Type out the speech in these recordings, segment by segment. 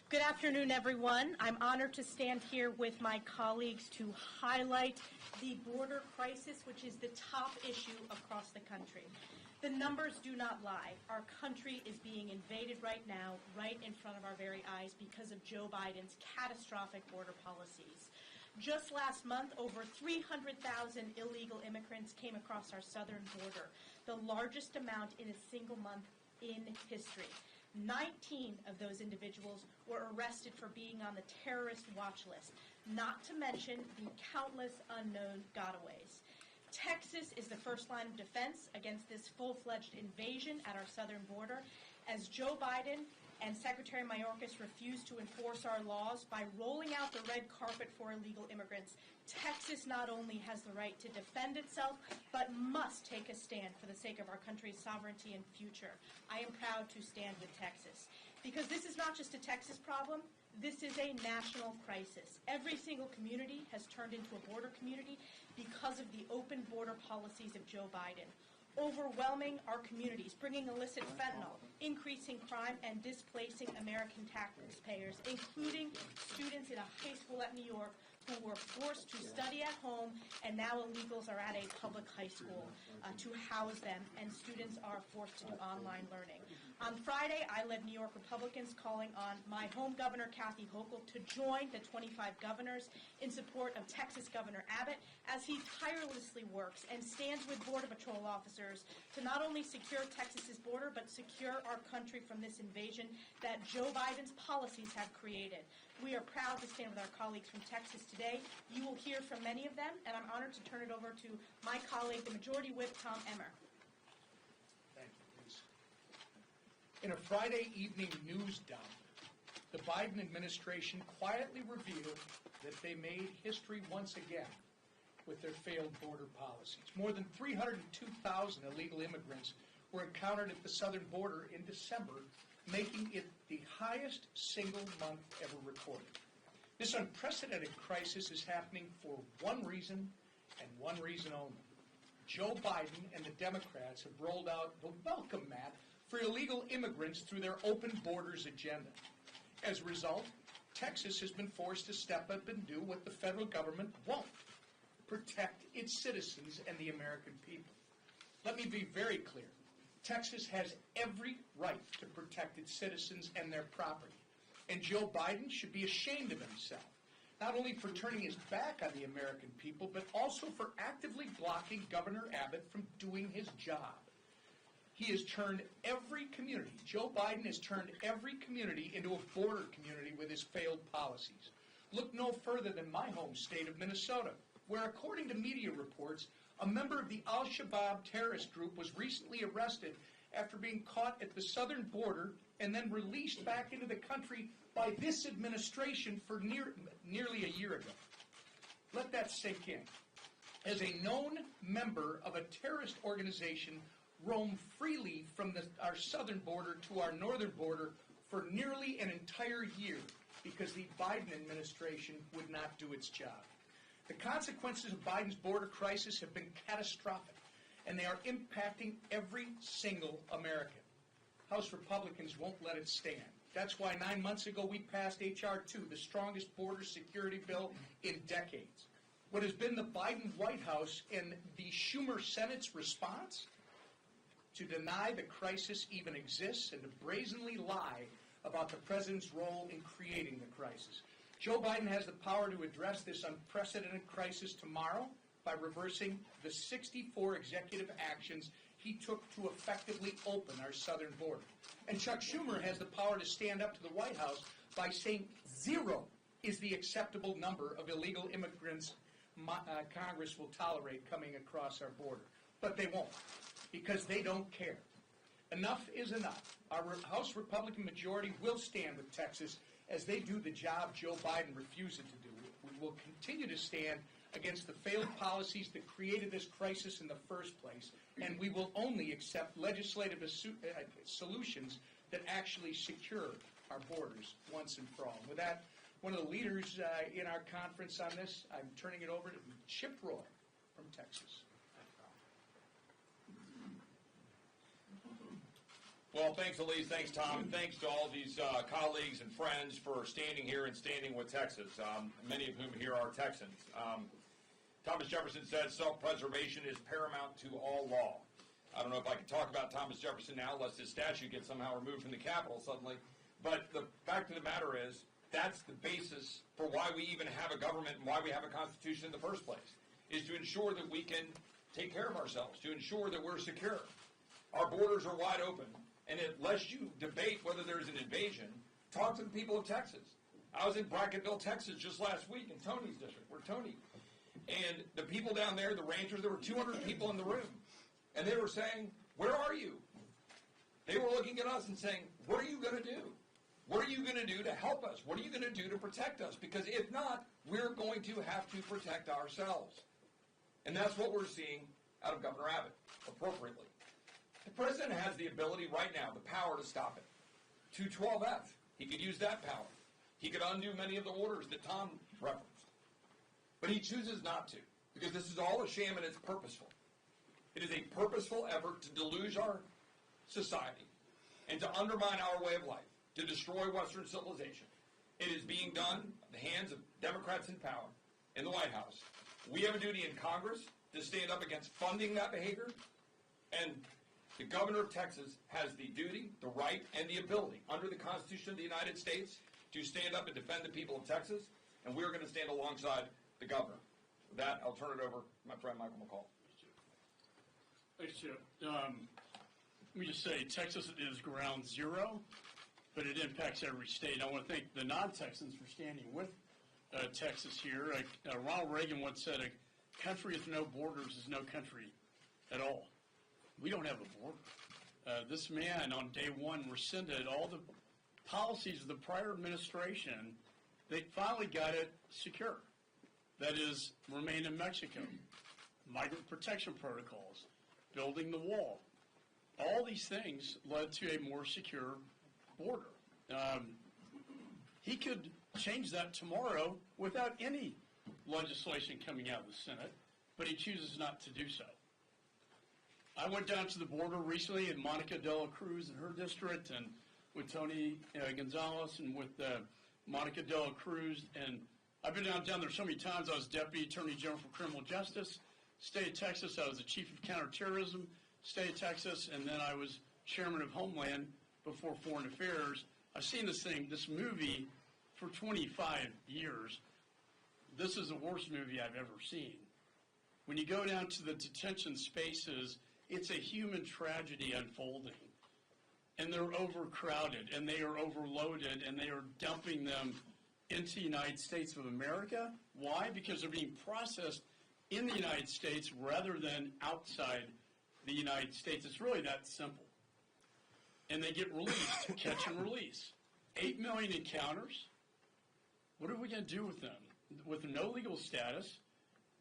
Good afternoon, everyone. I'm honored to stand here with my colleagues to highlight the border crisis, which is the top issue across the country. The numbers do not lie. Our country is being invaded right now, right in front of our very eyes, because of Joe Biden's catastrophic border policies. Just last month, over 300,000 illegal immigrants came across our southern border, the largest amount in a single month in history. 19 of those individuals were arrested for being on the terrorist watch list, not to mention the countless unknown gotaways. Texas is the first line of defense against this full-fledged invasion at our southern border, as Joe Biden and Secretary Mayorkas refuse to enforce our laws by rolling out the red carpet for illegal immigrants. Texas not only has the right to defend itself, but must take a stand for the sake of our country's sovereignty and future. I am proud to stand with Texas, because this is not just a Texas problem. This is a national crisis. Every single community has turned into a border community because of the open border policies of Joe Biden. Overwhelming our communities, bringing illicit fentanyl, increasing crime, and displacing American taxpayers, including students in a high school at New York who were forced to study at home, and now illegals are at a public high school to house them, and students are forced to do online learning. On Friday, I led New York Republicans calling on my home governor, Kathy Hochul, to join the 25 governors in support of Texas Governor Abbott as he tirelessly works and stands with Border Patrol officers to not only secure Texas's border, but secure our country from this invasion that Joe Biden's policies have created. We are proud to stand with our colleagues from Texas today. You will hear from many of them, and I'm honored to turn it over to my colleague, the Majority Whip, Tom Emmer. Thank you, Elise. In a Friday evening news dump, the Biden administration quietly revealed that they made history once again with their failed border policies. More than 302,000 illegal immigrants were encountered at the southern border in December, making it the highest single month ever recorded. This unprecedented crisis is happening for one reason and one reason only. Joe Biden and the Democrats have rolled out the welcome mat for illegal immigrants through their open borders agenda. As a result, Texas has been forced to step up and do what the federal government won't: protect its citizens and the American people. Let me be very clear. Texas has every right to protect its citizens and their property. And Joe Biden should be ashamed of himself, not only for turning his back on the American people, but also for actively blocking Governor Abbott from doing his job. He has turned every community, Joe Biden has turned every community into a border community with his failed policies. Look no further than my home state of Minnesota, where, according to media reports, a member of the Al-Shabaab terrorist group was recently arrested after being caught at the southern border and then released back into the country by this administration for nearly a year ago. Let that sink in. As a known member of a terrorist organization, roamed freely from our southern border to our northern border for nearly an entire year because the Biden administration would not do its job. The consequences of Biden's border crisis have been catastrophic, and they are impacting every single American. House Republicans won't let it stand. That's why 9 months ago we passed H.R. 2, the strongest border security bill in decades. What has been the Biden White House and the Schumer Senate's response? To deny the crisis even exists and to brazenly lie about the president's role in creating the crisis. Joe Biden has the power to address this unprecedented crisis tomorrow by reversing the 64 executive actions he took to effectively open our southern border. And Chuck Schumer has the power to stand up to the White House by saying 0 is the acceptable number of illegal immigrants Congress will tolerate coming across our border. But they won't, because they don't care. Enough is enough. Our House Republican majority will stand with Texas as they do the job Joe Biden refuses to do. We will continue to stand against the failed policies that created this crisis in the first place, and we will only accept legislative solutions that actually secure our borders once and for all. With that, one of the leaders in our conference on this, I'm turning it over to Chip Roy from Texas. Well, thanks, Elise. Thanks, Tom. And thanks to all these colleagues and friends for standing here and standing with Texas, many of whom here are Texans. Thomas Jefferson said self-preservation is paramount to all law. I don't know if I can talk about Thomas Jefferson now, unless his statue gets somehow removed from the Capitol suddenly. But the fact of the matter is, that's the basis for why we even have a government and why we have a constitution in the first place, is to ensure that we can take care of ourselves, to ensure that we're secure. Our borders are wide open, and unless you debate whether there's an invasion, talk to the people of Texas. I was in Brackettville, Texas just last week in Tony's district, where Tony, and the people down there, the ranchers, there were 200 people in the room, and they were saying, where are you? They were looking at us and saying, what are you going to do? What are you going to do to help us? What are you going to do to protect us? Because if not, we're going to have to protect ourselves. And that's what we're seeing out of Governor Abbott, appropriately. The president has the ability right now, the power to stop it. 212F, he could use that power. He could undo many of the orders that Tom referenced. But he chooses not to, because this is all a sham and it's purposeful. It is a purposeful effort to deluge our society and to undermine our way of life, to destroy Western civilization. It is being done at the hands of Democrats in power in the White House. We have a duty in Congress to stand up against funding that behavior, and the governor of Texas has the duty, the right, and the ability under the Constitution of the United States to stand up and defend the people of Texas, and we're going to stand alongside the governor. With that, I'll turn it over to my friend Michael McCall. Thanks, Chip. Let me just say, Texas is ground zero, but it impacts every state. I want to thank the non-Texans for standing with Texas here. Ronald Reagan once said, a country with no borders is no country at all. We don't have a border. This man on day one rescinded all the policies of the prior administration. They finally got it secure. That is, remain in Mexico, migrant protection protocols, building the wall. All these things led to a more secure border. He could change that tomorrow without any legislation coming out of the Senate, but he chooses not to do so. I went down to the border recently in Monica de la Cruz in her district, and with Tony Gonzalez and with Monica de la Cruz, and I've been down there so many times. I was Deputy Attorney General for Criminal Justice. State of Texas, I was the Chief of Counterterrorism, State of Texas, and then I was Chairman of Homeland before Foreign Affairs. I've seen this movie for 25 years. This is the worst movie I've ever seen. When you go down to the detention spaces, it's a human tragedy unfolding. And they're overcrowded, and they are overloaded, and they are dumping them into the United States of America. Why? Because they're being processed in the United States rather than outside the United States. It's really that simple. And they get released, catch and release. 8 million encounters. What are we going to do with them? With no legal status,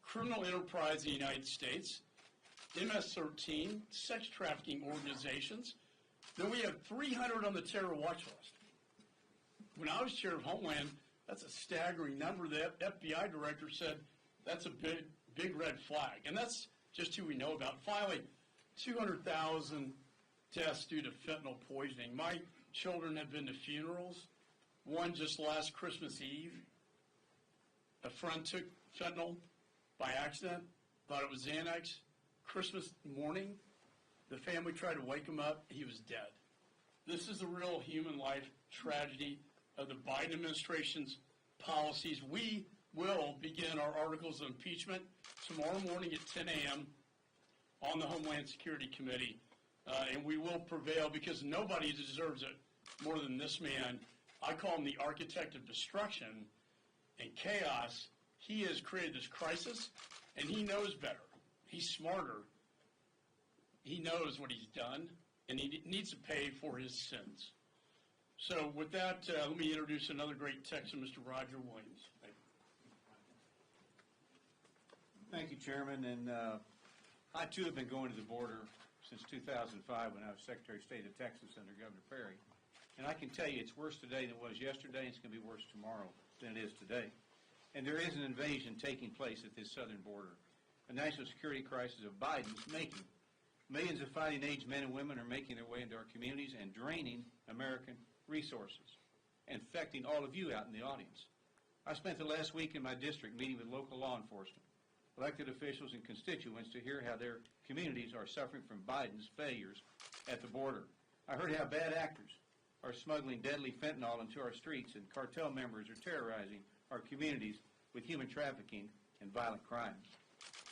criminal enterprise in the United States, MS-13, sex trafficking organizations. Then we have 300 on the terror watch list. When I was chair of Homeland, that's a staggering number. The FBI director said that's a big red flag. And that's just who we know about. Finally, 200,000 deaths due to fentanyl poisoning. My children have been to funerals. One just last Christmas Eve. A friend took fentanyl by accident, thought it was Xanax. Christmas morning, the family tried to wake him up. He was dead. This is a real human life tragedy of the Biden administration's policies. We will begin our articles of impeachment tomorrow morning at 10 a.m. on the Homeland Security Committee, and we will prevail because nobody deserves it more than this man. I call him the architect of destruction and chaos. He has created this crisis, and he knows better. He's smarter. He knows what he's done, and he needs to pay for his sins. So with that, let me introduce another great Texan, Mr. Roger Williams. Thank you, Chairman. And I, too, have been going to the border since 2005 when I was Secretary of State of Texas under Governor Perry. And I can tell you it's worse today than it was yesterday, and it's going to be worse tomorrow than it is today. And there is an invasion taking place at this southern border, a national security crisis of Biden's making. Millions of fighting-age men and women are making their way into our communities and draining American resources, and affecting all of you out in the audience. I spent the last week in my district meeting with local law enforcement, elected officials, and constituents to hear how their communities are suffering from Biden's failures at the border. I heard how bad actors are smuggling deadly fentanyl into our streets, and cartel members are terrorizing our communities with human trafficking and violent crimes.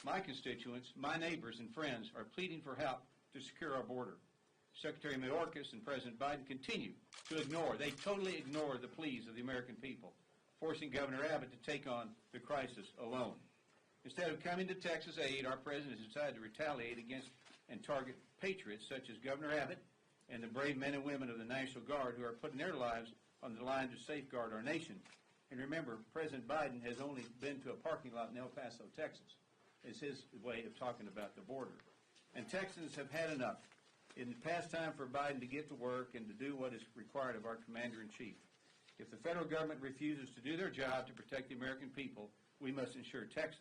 My constituents, my neighbors and friends are pleading for help to secure our border. Secretary Mayorkas and President Biden continue to they totally ignore the pleas of the American people, forcing Governor Abbott to take on the crisis alone. Instead of coming to Texas aid, our president has decided to retaliate against and target patriots such as Governor Abbott and the brave men and women of the National Guard who are putting their lives on the line to safeguard our nation. And remember, President Biden has only been to a parking lot in El Paso, Texas. It's his way of talking about the border. And Texans have had enough. It's past time for Biden to get to work and to do what is required of our commander-in-chief. If the federal government refuses to do their job to protect the American people, we must ensure Texas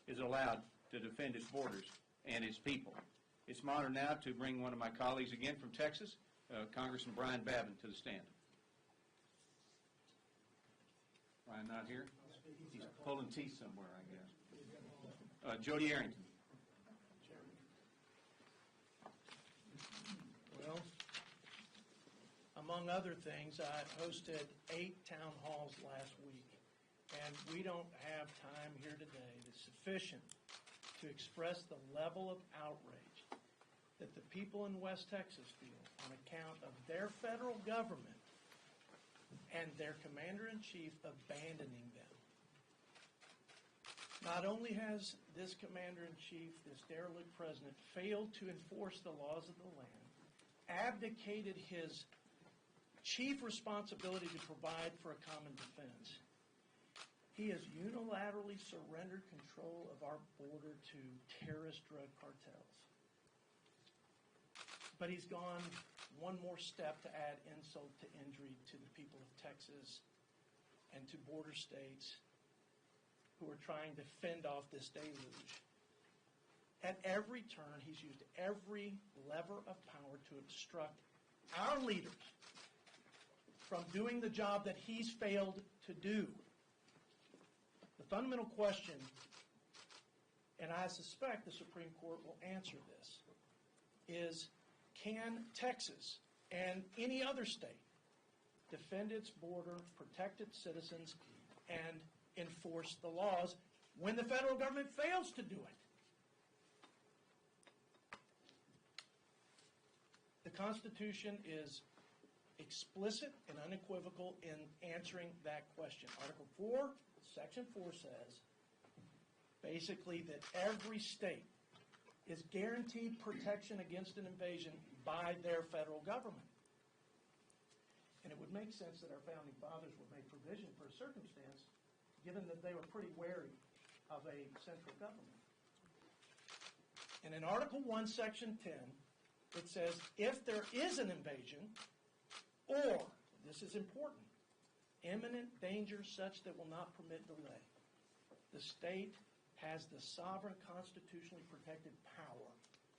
is allowed to defend its borders and its people. It's my honor now to bring one of my colleagues again from Texas, Congressman Brian Babin, to the stand. Brian not here? He's pulling teeth somewhere, I guess. Jody Arrington. Well, among other things, I hosted 8 town halls last week, and we don't have time here today that's sufficient to express the level of outrage that the people in West Texas feel on account of their federal government and their commander-in-chief abandoning them. Not only has this commander-in-chief, this derelict president, failed to enforce the laws of the land, abdicated his chief responsibility to provide for a common defense, he has unilaterally surrendered control of our border to terrorist drug cartels. But he's gone one more step to add insult to injury to the people of Texas and to border states who are trying to fend off this deluge. At every turn, he's used every lever of power to obstruct our leaders from doing the job that he's failed to do. The fundamental question, and I suspect the Supreme Court will answer this, is can Texas and any other state defend its border, protect its citizens, and enforce the laws when the federal government fails to do it? The Constitution is explicit and unequivocal in answering that question. Article 4, Section 4 says basically that every state is guaranteed protection against an invasion by their federal government. And it would make sense that our founding fathers would make provision for a circumstance given that they were pretty wary of a central government. And in Article 1, Section 10, it says, if there is an invasion, or, this is important, imminent danger such that will not permit delay, the state has the sovereign constitutionally protected power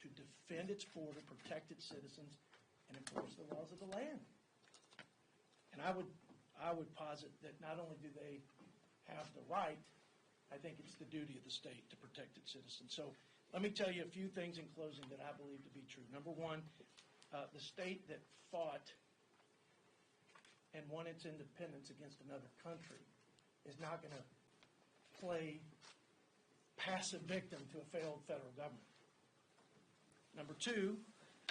to defend its border, protect its citizens, and enforce the laws of the land. And I would posit that not only do they have the right, I think it's the duty of the state to protect its citizens. So let me tell you a few things in closing that I believe to be true. Number one, the state that fought and won its independence against another country is not going to play passive victim to a failed federal government. Number two,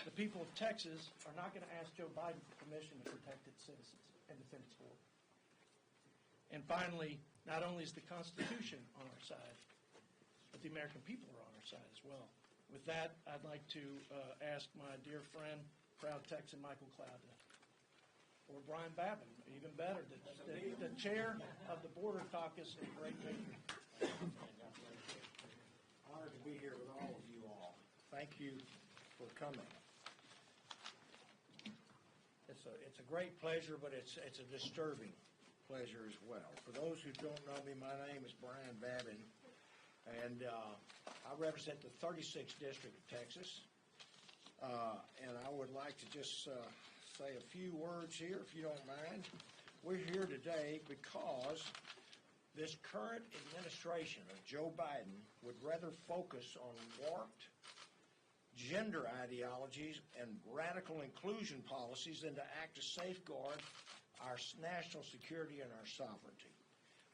the people of Texas are not going to ask Joe Biden for permission to protect its citizens and defend its border. And finally, not only is the Constitution on our side, but the American people are on our side as well. With that, I'd like to ask my dear friend, proud Texan Michael Cloud, or Brian Babin, even better, the chair of the Border Caucus in Great Victory. Honored to be here with all of you all. Thank you for coming. As it's a great pleasure, but it's a disturbing pleasure as well. For those who don't know me, my name is Brian Babin, and I represent the 36th District of Texas. And I would like to just say a few words here, if you don't mind. We're here today because this current administration of Joe Biden would rather focus on warped gender ideologies and radical inclusion policies than to act to safeguard our national security and our sovereignty.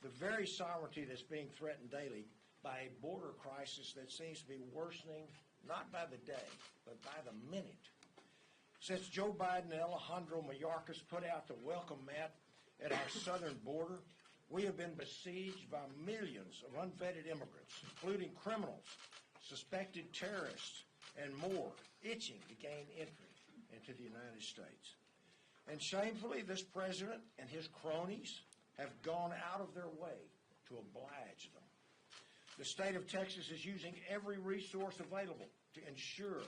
The very sovereignty that's being threatened daily by a border crisis that seems to be worsening not by the day, but by the minute. Since Joe Biden and Alejandro Mayorkas put out the welcome mat at our southern border, we have been besieged by millions of unvetted immigrants, including criminals, suspected terrorists, and more, itching to gain entry into the United States. And shamefully, this president and his cronies have gone out of their way to oblige them. The state of Texas is using every resource available to ensure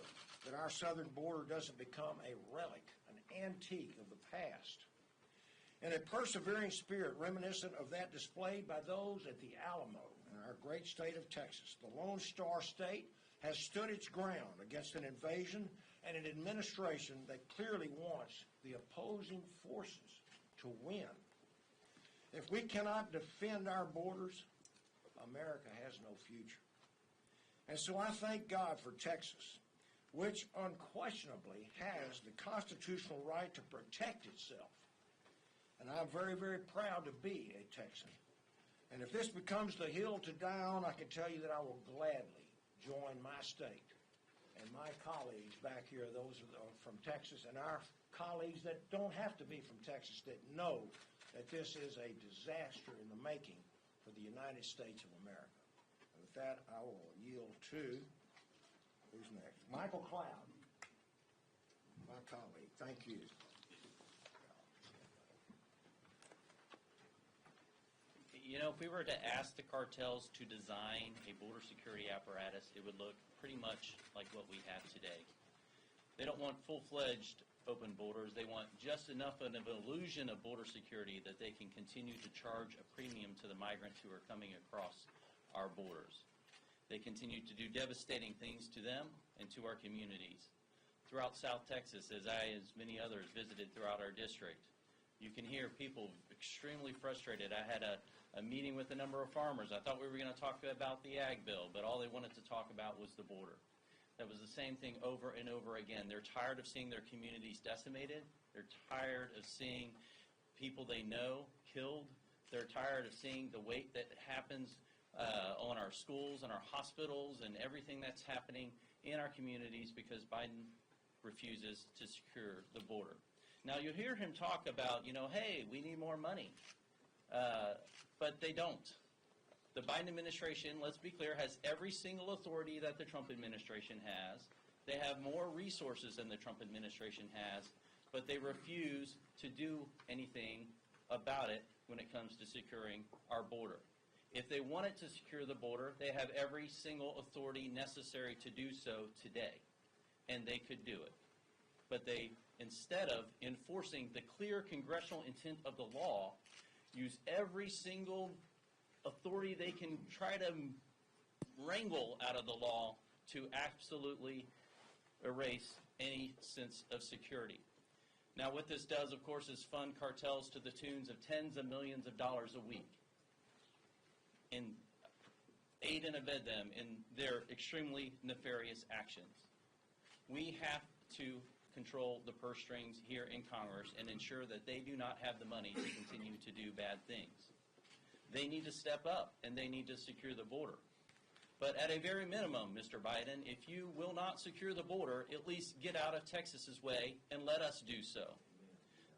that our southern border doesn't become a relic, an antique of the past. In a persevering spirit reminiscent of that displayed by those at the Alamo in our great state of Texas, the Lone Star State has stood its ground against an invasion and an administration that clearly wants the opposing forces to win. If we cannot defend our borders, America has no future. And so I thank God for Texas, which unquestionably has the constitutional right to protect itself. And I'm very, very proud to be a Texan. And if this becomes the hill to die on, I can tell you that I will gladly join my state and my colleagues back here, those from Texas, and our colleagues that don't have to be from Texas, that know that this is a disaster in the making for the United States of America. And with that, I will yield to, who's next? Michael Cloud, my colleague. Thank you. You know, if we were to ask the cartels to design a border security apparatus, it would look pretty much like what we have today. They don't want full-fledged open borders. They want just enough of an illusion of border security that they can continue to charge a premium to the migrants who are coming across our borders. They continue to do devastating things to them and to our communities. Throughout South Texas, as many others, visited throughout our district, you can hear people extremely frustrated. I had a meeting with a number of farmers. I thought we were going to talk about the ag bill, but all they wanted to talk about was the border. That was the same thing over and over again. They're tired of seeing their communities decimated. They're tired of seeing people they know killed. They're tired of seeing the weight that happens on our schools and our hospitals and everything that's happening in our communities because Biden refuses to secure the border. Now, you'll hear him talk about, hey, we need more money. But they don't. The Biden administration, let's be clear, has every single authority that the Trump administration has. They have more resources than the Trump administration has, but they refuse to do anything about it when it comes to securing our border. If they wanted to secure the border, they have every single authority necessary to do so today, and they could do it. But they, instead of enforcing the clear congressional intent of the law, use every single authority they can try to wrangle out of the law to absolutely erase any sense of security. Now, what this does, of course, is fund cartels to the tunes of tens of millions of dollars a week and aid and abet them in their extremely nefarious actions. We have to control the purse strings here in Congress and ensure that they do not have the money to continue to do bad things. They need to step up and they need to secure the border. But at a very minimum, Mr. Biden, if you will not secure the border, at least get out of Texas's way and let us do so.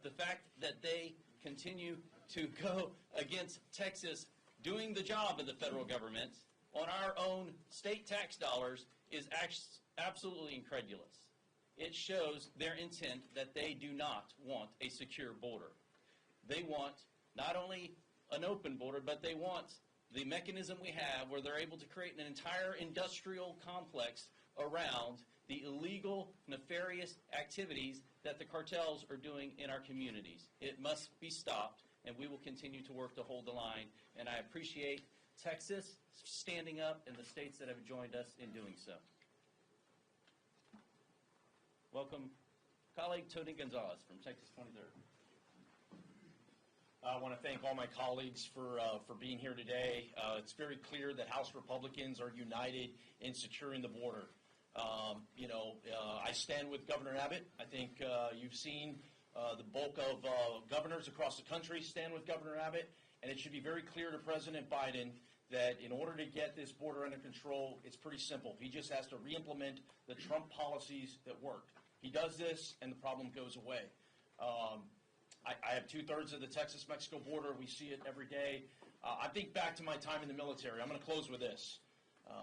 The fact that they continue to go against Texas doing the job of the federal government on our own state tax dollars is absolutely incredulous. It shows their intent that they do not want a secure border. They want not only an open border, but they want the mechanism we have where they're able to create an entire industrial complex around the illegal, nefarious activities that the cartels are doing in our communities. It must be stopped, and we will continue to work to hold the line. And I appreciate Texas standing up and the states that have joined us in doing so. Welcome, colleague Tony Gonzalez from Texas 23rd. I want to thank all my colleagues for being here today. It's very clear that House Republicans are united in securing the border. I stand with Governor Abbott. I think you've seen the bulk of governors across the country stand with Governor Abbott, and it should be very clear to President Biden that in order to get this border under control, it's pretty simple. He just has to re-implement the Trump policies that worked. He does this, and the problem goes away. I have 2/3 of the Texas-Mexico border. We see it every day. I think back to my time in the military. I'm going to close with this.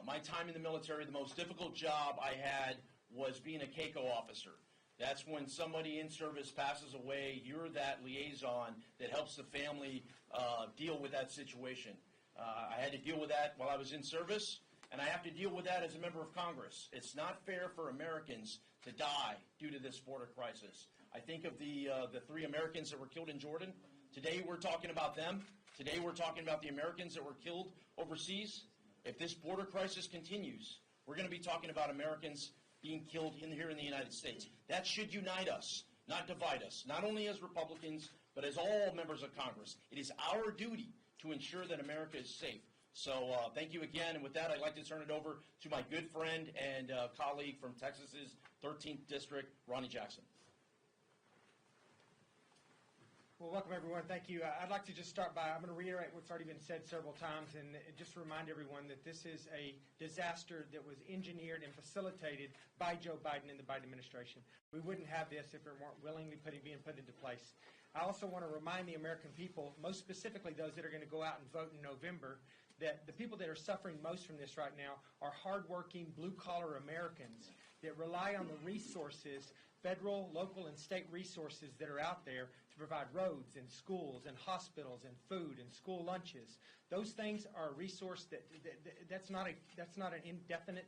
My time in the military, the most difficult job I had was being a CACO officer. That's when somebody in service passes away. You're that liaison that helps the family deal with that situation. I had to deal with that while I was in service, and I have to deal with that as a member of Congress. It's not fair for Americans to die due to this border crisis. I think of the 3 Americans that were killed in Jordan. Today we're talking about them. Today we're talking about the Americans that were killed overseas. If this border crisis continues, we're going to be talking about Americans being killed here in the United States. That should unite us, not divide us, not only as Republicans, but as all members of Congress. It is our duty to ensure that America is safe. So thank you again, and with that, I'd like to turn it over to my good friend and colleague from Texas's 13th District, Ronnie Jackson. Well, welcome, everyone. Thank you. I'd like to just start by, I'm going to reiterate what's already been said several times, and just remind everyone that this is a disaster that was engineered and facilitated by Joe Biden and the Biden administration. We wouldn't have this if it weren't willingly being put into place. I also want to remind the American people, most specifically those that are going to go out and vote in November, that the people that are suffering most from this right now are hardworking, blue-collar Americans that rely on the resources, federal, local, and state resources that are out there to provide roads and schools and hospitals and food and school lunches. Those things are a resource that's not an indefinite,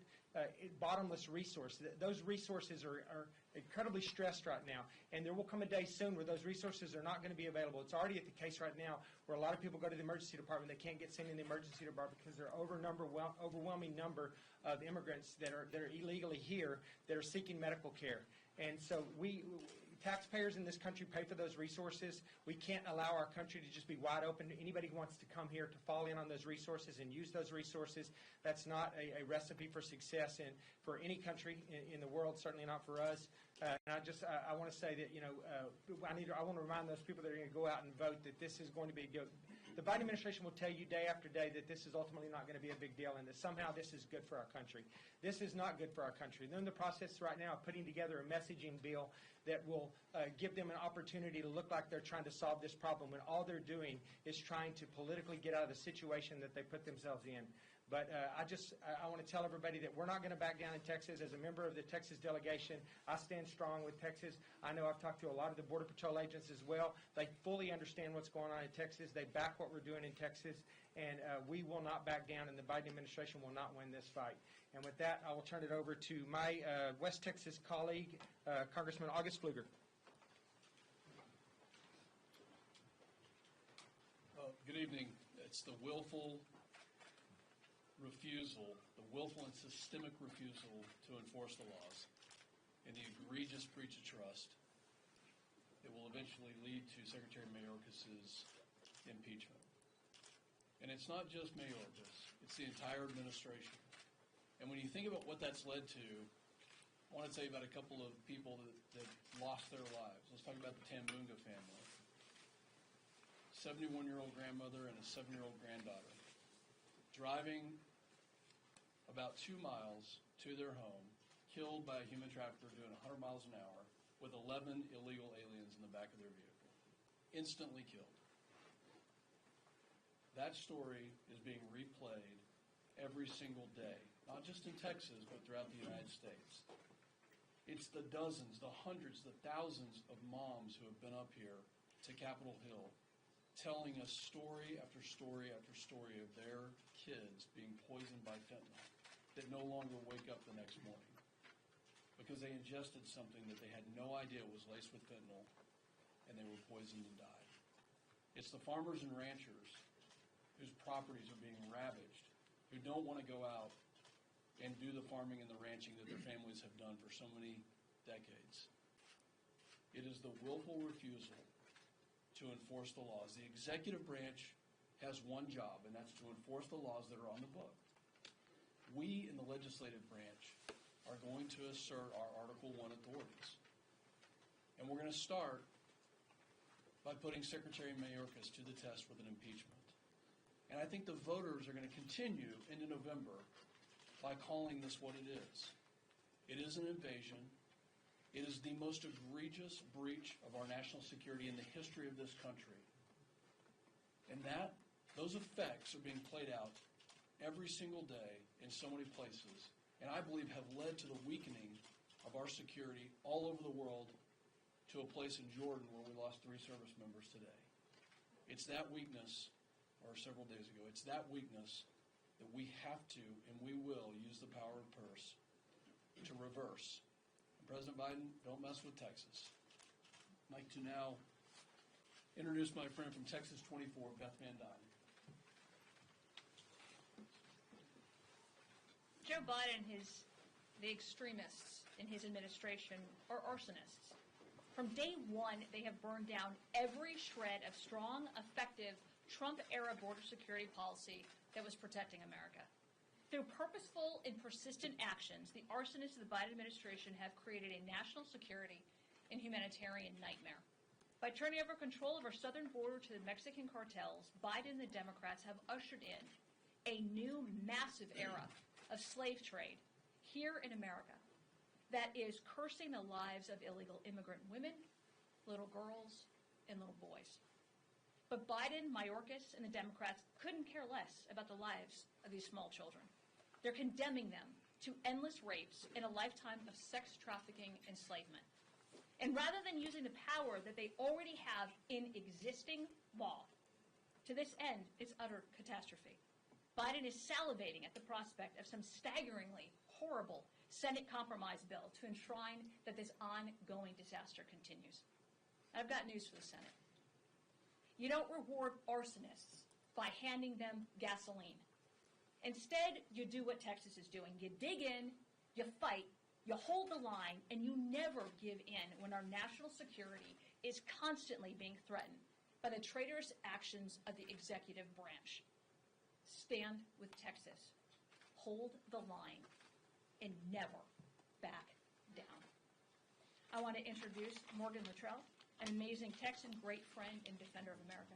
bottomless resource. Those resources are incredibly stressed right now, and there will come a day soon where those resources are not going to be available. It's already at the case right now where a lot of people go to the emergency department. They can't get sent in the emergency department because there are overwhelming number of immigrants that are illegally here that are seeking medical care. And so taxpayers in this country pay for those resources. We can't allow our country to just be wide open to anybody who wants to come here to fall in on those resources and use those resources. That's not a recipe for success for any country in the world, certainly not for us. And I want to say that, I want to remind those people that are going to go out and vote that this is going to be good. The Biden administration will tell you day after day that this is ultimately not going to be a big deal and that somehow this is good for our country. This is not good for our country. They're in the process right now of putting together a messaging bill that will give them an opportunity to look like they're trying to solve this problem when all they're doing is trying to politically get out of the situation that they put themselves in. But I want to tell everybody that we're not going to back down in Texas. As a member of the Texas delegation, I stand strong with Texas. I know I've talked to a lot of the Border Patrol agents as well. They fully understand what's going on in Texas. They back what we're doing in Texas, and we will not back down, and the Biden administration will not win this fight. And with that, I will turn it over to my West Texas colleague, Congressman August Pfluger. Good evening. It's the willful and systemic refusal to enforce the laws and the egregious breach of trust that will eventually lead to Secretary Mayorkas's impeachment. And it's not just Mayorkas, it's the entire administration. And when you think about what that's led to, I want to tell you about a couple of people that lost their lives. Let's talk about the Tambunga family. 71-year-old grandmother and a 7-year-old granddaughter driving about 2 miles to their home, killed by a human trafficker doing 100 miles an hour with 11 illegal aliens in the back of their vehicle. Instantly killed. That story is being replayed every single day, not just in Texas, but throughout the United States. It's the dozens, the hundreds, the thousands of moms who have been up here to Capitol Hill telling us story after story after story of their kids being poisoned by fentanyl that no longer wake up the next morning. because they ingested something that they had no idea was laced with fentanyl, and they were poisoned and died. It's the farmers and ranchers whose properties are being ravaged, who don't want to go out and do the farming and the ranching that their families have done for so many decades. It is the willful refusal to enforce the laws. The executive branch has one job, and that's to enforce the laws that are on the book. We in the legislative branch are going to assert our Article I authorities. And we're going to start by putting Secretary Mayorkas to the test with an impeachment. And I think the voters are going to continue into November by calling this what it is. It is an invasion. It is the most egregious breach of our national security in the history of this country. And those effects are being played out every single day in so many places, and I believe have led to the weakening of our security all over the world, to a place in Jordan where we lost 3 service members today. It's that weakness, or several days ago, it's that weakness that we have to, and we will, use the power of purse to reverse. And President Biden, don't mess with Texas. I'd like to now introduce my friend from Texas 24, Beth Van Dyne. Joe Biden and the extremists in his administration are arsonists. From day one, they have burned down every shred of strong, effective Trump-era border security policy that was protecting America. Through purposeful and persistent actions, the arsonists of the Biden administration have created a national security and humanitarian nightmare. By turning over control of our southern border to the Mexican cartels, Biden and the Democrats have ushered in a new massive era of slave trade here in America that is cursing the lives of illegal immigrant women, little girls, and little boys. But Biden, Mayorkas, and the Democrats couldn't care less about the lives of these small children. They're condemning them to endless rapes and a lifetime of sex trafficking enslavement. And rather than using the power that they already have in existing law, to this end, it's utter catastrophe. Biden is salivating at the prospect of some staggeringly horrible Senate compromise bill to enshrine that this ongoing disaster continues. I've got news for the Senate. You don't reward arsonists by handing them gasoline. Instead, you do what Texas is doing. You dig in, you fight, you hold the line, and you never give in when our national security is constantly being threatened by the traitorous actions of the executive branch. Stand with Texas. Hold the line. And never back down. I want to introduce Morgan Luttrell, an amazing Texan, great friend, and defender of America.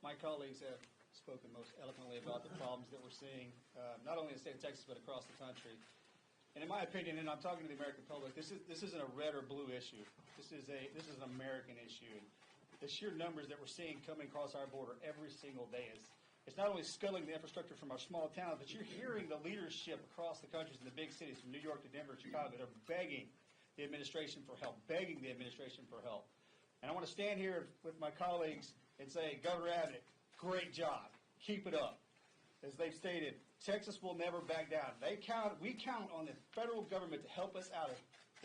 My colleagues have spoken most eloquently about the problems that we're seeing, not only in the state of Texas, but across the country. And in my opinion, and I'm talking to the American public, this isn't a red or blue issue. This is an American issue. And the sheer numbers that we're seeing coming across our border every single day it's not only sculling the infrastructure from our small towns, but you're hearing the leadership across the country in the big cities, from New York to Denver, Chicago, that are begging the administration for help, And I want to stand here with my colleagues and say, Governor Abbott, great job. Keep it up. As they've stated, Texas will never back down. We count on the federal government to help us out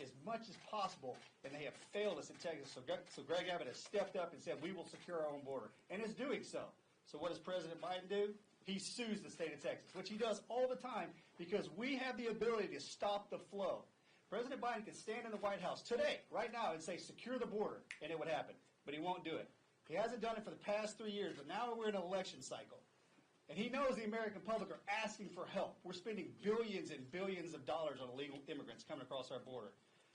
as much as possible, and they have failed us in Texas. So Greg Abbott has stepped up and said, we will secure our own border, and is doing so. So what does President Biden do? He sues the state of Texas, which he does all the time because we have the ability to stop the flow. President Biden can stand in the White House today, right now, and say, secure the border, and it would happen. But he won't do it. He hasn't done it for the past 3 years, but now we're in an election cycle. And he knows the American public are asking for help. We're spending billions and billions of dollars on illegal immigrants coming across our border.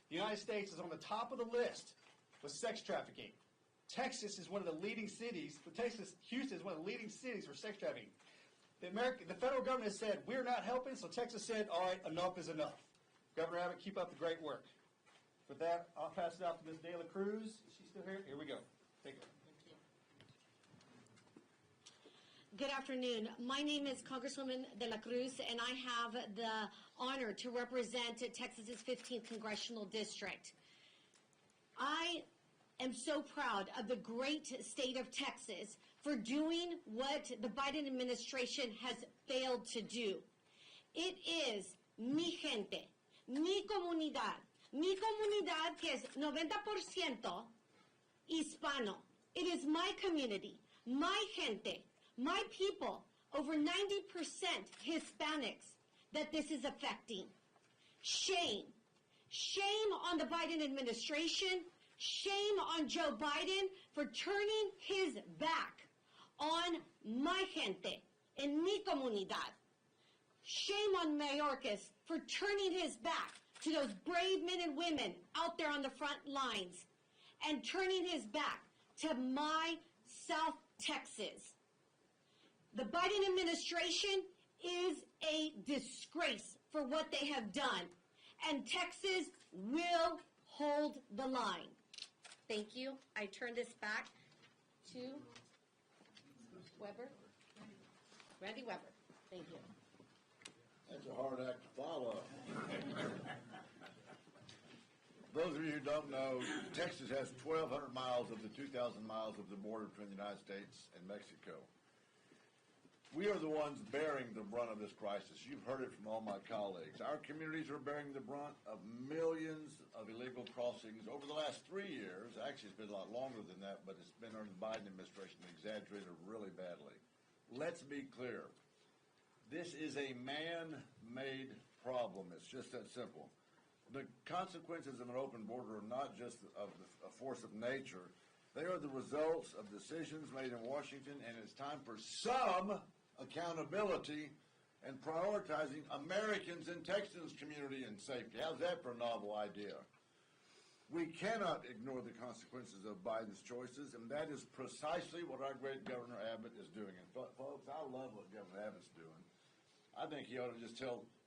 The United States is on the top of the list with sex trafficking. Texas is one of the leading cities. Houston is one of the leading cities for sex trafficking. The federal government has said, we're not helping, so Texas said, all right, enough is enough. Governor Abbott, keep up the great work. With that, I'll pass it out to Ms. De La Cruz. Is she still here? Here we go. Take it. Good afternoon. My name is Congresswoman De La Cruz, and I have the honor to represent Texas's 15th Congressional District. I am so proud of the great state of Texas for doing what the Biden administration has failed to do. It is mi gente, mi comunidad que es 90% hispano. It is my community, my gente, my people, over 90% Hispanics that this is affecting. Shame. Shame on the Biden administration. Shame on Joe Biden for turning his back on my gente en mi comunidad. Shame on Mayorkas for turning his back to those brave men and women out there on the front lines and turning his back to my South Texas. The Biden administration is a disgrace for what they have done, and Texas will hold the line. Thank you. I turn this back to Weber. Randy Weber. Thank you. That's a hard act to follow. Those of you who don't know, Texas has 1,200 miles of the 2,000 miles of the border between the United States and Mexico. We are the ones bearing the brunt of this crisis. You've heard it from all my colleagues. Our communities are bearing the brunt of millions of illegal crossings over the last 3 years. Actually, it's been a lot longer than that, but it's been under the Biden administration exaggerated really badly. Let's be clear. This is a man-made problem. It's just that simple. The consequences of an open border are not just of a force of nature. They are the results of decisions made in Washington, and it's time for some accountability and prioritizing Americans and Texans' community and safety. How's that for a novel idea? We cannot ignore the consequences of Biden's choices, and that is precisely what our great Governor Abbott is doing. And folks, I love what Governor Abbott's doing. I think he ought to just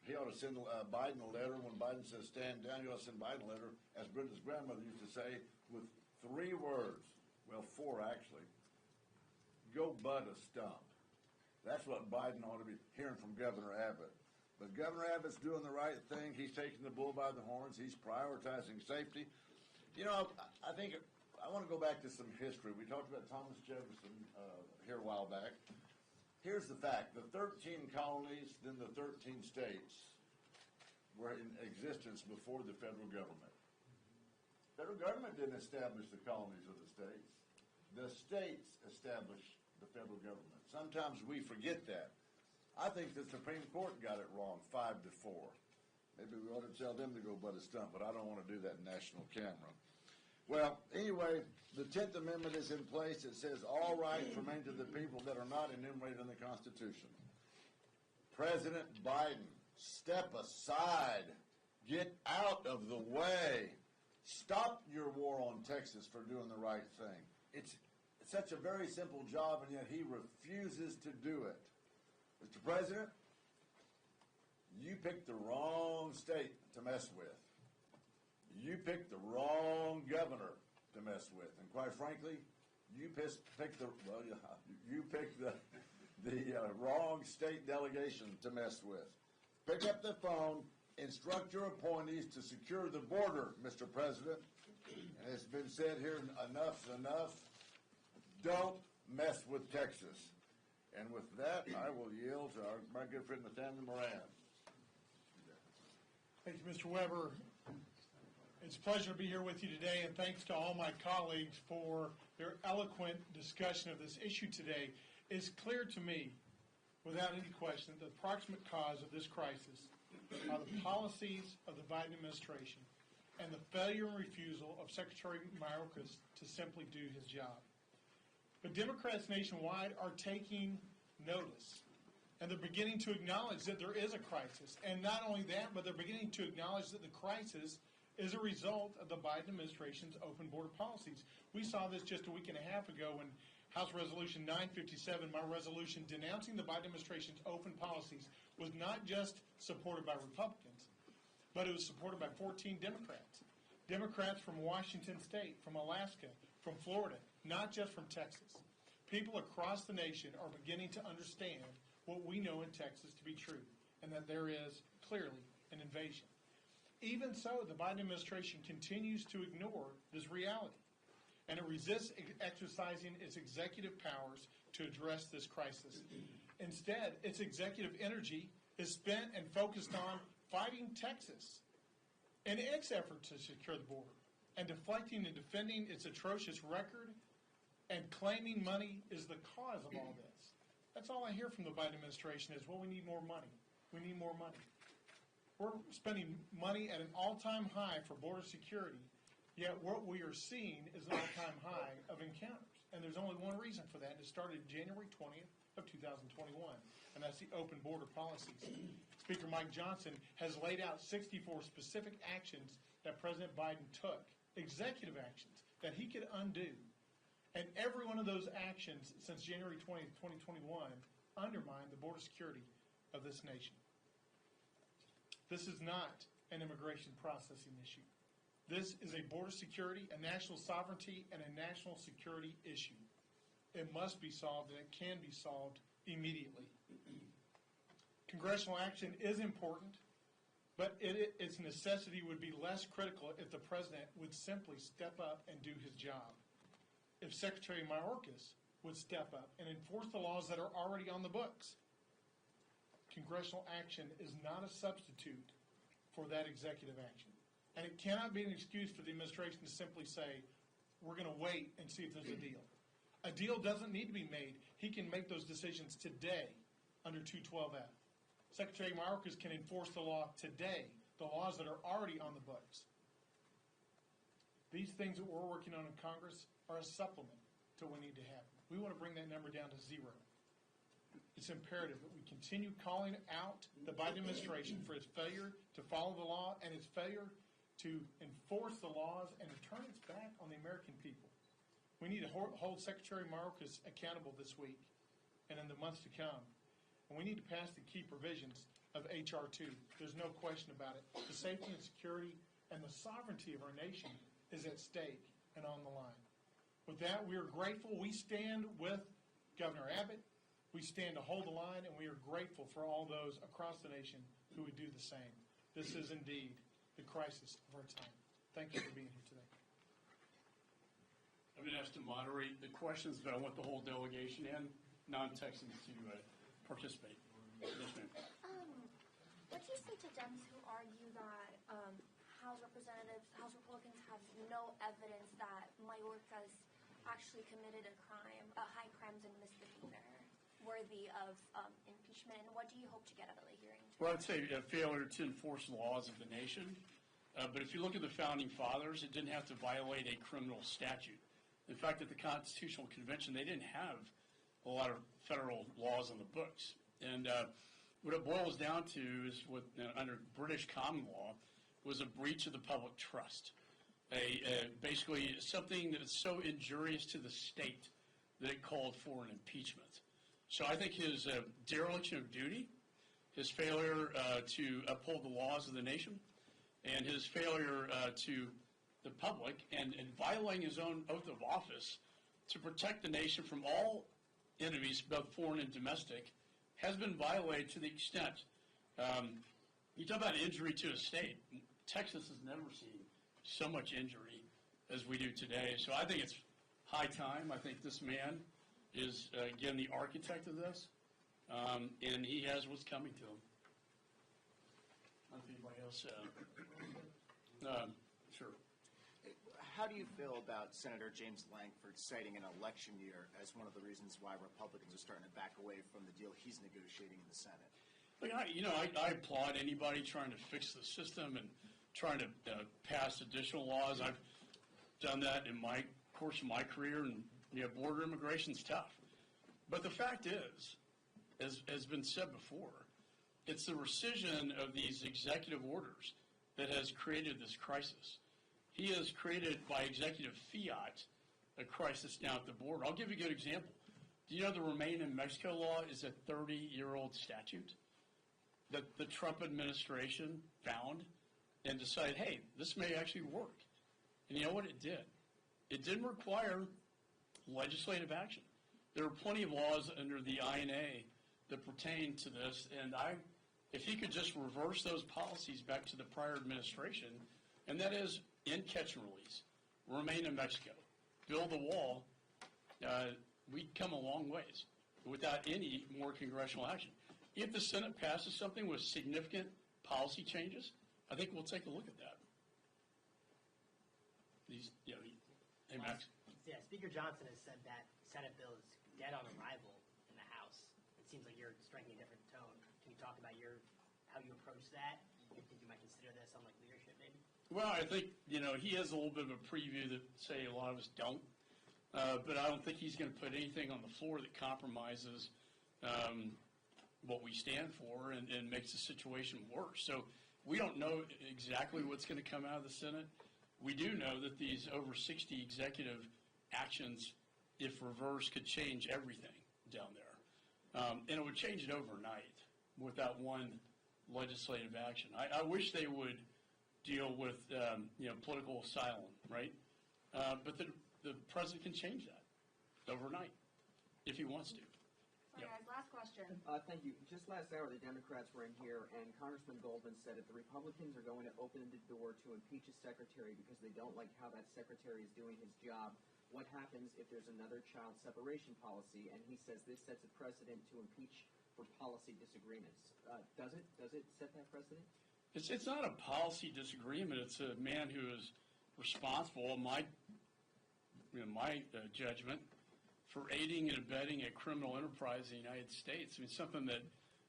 he ought to send Biden a letter. When Biden says stand down, he ought to send Biden a letter, as Brenda's grandmother used to say, with 3 words. Well, 4 actually. Go butt a stump. That's what Biden ought to be hearing from Governor Abbott. But Governor Abbott's doing the right thing. He's taking the bull by the horns. He's prioritizing safety. You know, I think I want to go back to some history. We talked about Thomas Jefferson here a while back. Here's the fact. The 13 colonies, then the 13 states were in existence before the federal government. The federal government didn't establish the colonies or the states. The states established the federal government. Sometimes we forget that. I think the Supreme Court got it wrong, 5-4. Maybe we ought to tell them to go butt a stump, but I don't want to do that in national camera. Well, anyway, the 10th Amendment is in place. It says all rights remain to the people that are not enumerated in the Constitution. President Biden, step aside. Get out of the way. Stop your war on Texas for doing the right thing. It's such a very simple job, and yet he refuses to do it. Mr. President, you picked the wrong state to mess with. You picked the wrong governor to mess with, and quite frankly, you picked the wrong state delegation to mess with. Pick up the phone, instruct your appointees to secure the border, Mr. President. And it's been said here, enough's enough. Don't mess with Texas. And with that, I will yield to my good friend Nathaniel Moran. Thank you, Mr. Weber. It's a pleasure to be here with you today, and thanks to all my colleagues for their eloquent discussion of this issue today. It's clear to me, without any question, that the proximate cause of this crisis are the policies of the Biden administration and the failure and refusal of Secretary Mayorkas to simply do his job. But Democrats nationwide are taking notice, and they're beginning to acknowledge that there is a crisis. And not only that, but they're beginning to acknowledge that the crisis is a result of the Biden administration's open border policies. We saw this just a week and a half ago when House Resolution 957, my resolution denouncing the Biden administration's open policies, was not just supported by Republicans, but it was supported by 14 Democrats. Democrats from Washington State, from Alaska, from Florida, not just from Texas. People across the nation are beginning to understand what we know in Texas to be true, and that there is clearly an invasion. Even so, the Biden administration continues to ignore this reality, and it resists exercising its executive powers to address this crisis. Instead, its executive energy is spent and focused on fighting Texas in its effort to secure the border and deflecting and defending its atrocious record and claiming money is the cause of all this. That's all I hear from the Biden administration is, well, we need more money. We need more money. We're spending money at an all-time high for border security, yet what we are seeing is an all-time high of encounters. And there's only one reason for that, and it started January 20th of 2021, and that's the open border policies. Speaker Mike Johnson has laid out 64 specific actions that President Biden took, executive actions, that he could undo. And every one of those actions since January 20th, 2021 undermined the border security of this nation. This is not an immigration processing issue. This is a border security, a national sovereignty, and a national security issue. It must be solved, and it can be solved immediately. Congressional action is important, but its necessity would be less critical if the president would simply step up and do his job. If Secretary Mayorkas would step up and enforce the laws that are already on the books. Congressional action is not a substitute for that executive action. And it cannot be an excuse for the administration to simply say, we're going to wait and see if there's a deal. A deal doesn't need to be made. He can make those decisions today under 212F. Secretary Mayorkas can enforce the law today, the laws that are already on the books. These things that we're working on in Congress are a supplement to what we need to happen. We want to bring that number down to 0. It's imperative that we continue calling out the Biden administration for its failure to follow the law and its failure to enforce the laws and to turn its back on the American people. We need to hold Secretary Mayorkas accountable this week and in the months to come. And we need to pass the key provisions of H.R. 2. There's no question about it. The safety and security and the sovereignty of our nation is at stake and on the line. With that, we are grateful. We stand with Governor Abbott. We stand to hold the line, and we are grateful for all those across the nation who would do the same. This is indeed the crisis of our time. Thank you for being here today. I've been asked to moderate the questions, but I want the whole delegation and non-Texans to participate. Yes, ma'am. What do you say to Dems who argue that House Republicans have no evidence that Mayorkas actually committed a crime, high crimes and misdemeanor worthy of impeachment? And what do you hope to get out of the hearing? Well, I'd say a failure to enforce the laws of the nation. But if you look at the Founding Fathers, it didn't have to violate a criminal statute. In fact, at the Constitutional Convention, they didn't have a lot of federal laws on the books. And what it boils down to is what, under British common law, was a breach of the public trust. Basically something that is so injurious to the state that it called for an impeachment. So I think his dereliction of duty, his failure to uphold the laws of the nation, and his failure to the public and violating his own oath of office to protect the nation from all enemies, both foreign and domestic, has been violated to the extent. You talk about injury to a state. Texas has never seen so much injury as we do today. So I think it's high time. I think this man is, again, the architect of this, and he has what's coming to him. I don't know if anybody else. Sure. How do you feel about Senator James Lankford citing an election year as one of the reasons why Republicans are starting to back away from the deal he's negotiating in the Senate? Look, I applaud anybody trying to fix the system and trying to pass additional laws. I've done that in my course of my career, and border immigration's tough. But the fact is, as has been said before, it's the rescission of these executive orders that has created this crisis. He has created, by executive fiat, a crisis now at the border. I'll give you a good example. Do you know the Remain in Mexico law is a 30-year-old statute that the Trump administration found and decided, hey, this may actually work. And you know what it did? It didn't require legislative action. There are plenty of laws under the INA that pertain to this, and if he could just reverse those policies back to the prior administration, and that is end catch and release, remain in Mexico, build the wall, we'd come a long ways without any more congressional action. If the Senate passes something with significant policy changes, I think we'll take a look at that. Hey, Max. Yeah, Speaker Johnson has said that Senate bill is dead on arrival in the House. It seems like you're striking a different tone. Can you talk about how you approach that? You think you might consider this on leadership, maybe? Well, I think, he has a little bit of a preview that, say, a lot of us don't. But I don't think he's going to put anything on the floor that compromises what we stand for and makes the situation worse. So we don't know exactly what's going to come out of the Senate. We do know that these over 60 executive actions, if reversed, could change everything down there. And it would change it overnight without one legislative action. I wish they would deal with, political asylum, right? But the president can change that overnight if he wants to. Sorry, guys, last question. Thank you. Just last hour, the Democrats were in here, and Congressman Goldman said if the Republicans are going to open the door to impeach a secretary because they don't like how that secretary is doing his job, what happens if there's another child separation policy? And he says this sets a precedent to impeach for policy disagreements. Does it set that precedent? It's not a policy disagreement. It's a man who is responsible, in my judgment, for aiding and abetting a criminal enterprise in the United States. I mean, something that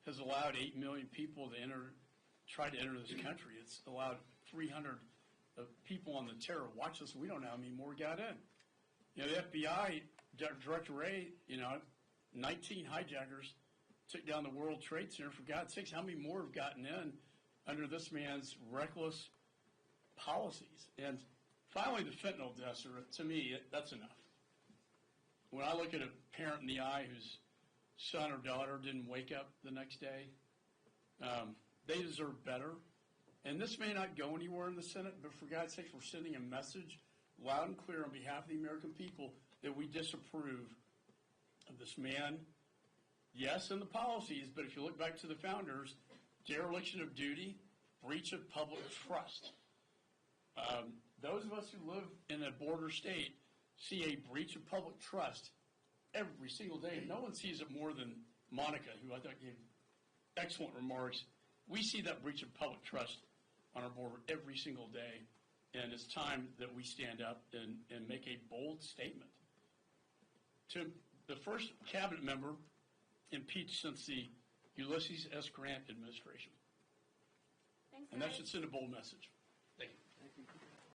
has allowed 8 million people to try to enter this country. It's allowed 300 people on the terror watch list. We don't know how many more got in. The FBI, Director Ray, 19 hijackers took down the World Trade Center. For God's sakes, how many more have gotten in under this man's reckless policies? And finally, the fentanyl deaths to me, that's enough. When I look at a parent in the eye whose son or daughter didn't wake up the next day, they deserve better. And this may not go anywhere in the Senate, but for God's sake, we're sending a message loud and clear on behalf of the American people that we disapprove of this man. Yes, in the policies, but if you look back to the founders, dereliction of duty, breach of public trust. Those of us who live in a border state see a breach of public trust every single day. No one sees it more than Monica, who I thought gave excellent remarks. We see that breach of public trust on our border every single day, and it's time that we stand up and make a bold statement. To the first cabinet member impeached since the Ulysses S. Grant administration. Thanks, and that guys. should send a bold message. Thank you. Thank you.